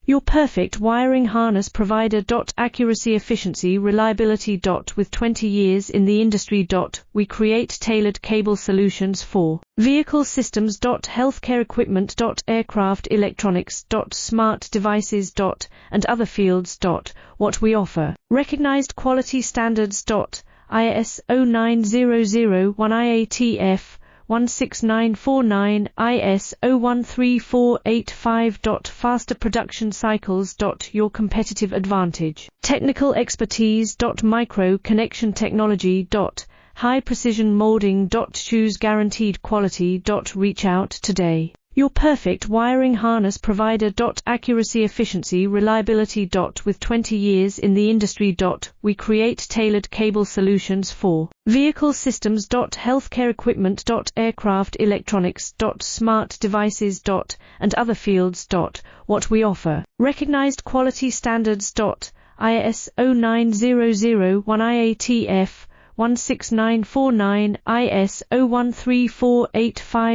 Your perfect wiring harness provider. Accuracy, efficiency, reliability. With 20 years in the industry. We create tailored cable solutions for vehicle systems. Healthcare equipment. Aircraft electronics. Smart devices. And other fields. What we offer. Recognized quality standards. IS 09001 IATF 16949 IS 013485. Faster production cycles. Your competitive advantage. Technical expertise. Micro connection technology. High precision molding. Choose guaranteed quality. Reach out today. Your perfect wiring harness provider. Accuracy, efficiency, reliability. With 20 years in the industry. We create tailored cable solutions for vehicle systems. Healthcare equipment. Aircraft electronics. Smart devices. And other fields. What we offer. Recognized quality standards. IS 09001 IATF 16949 IS 013485.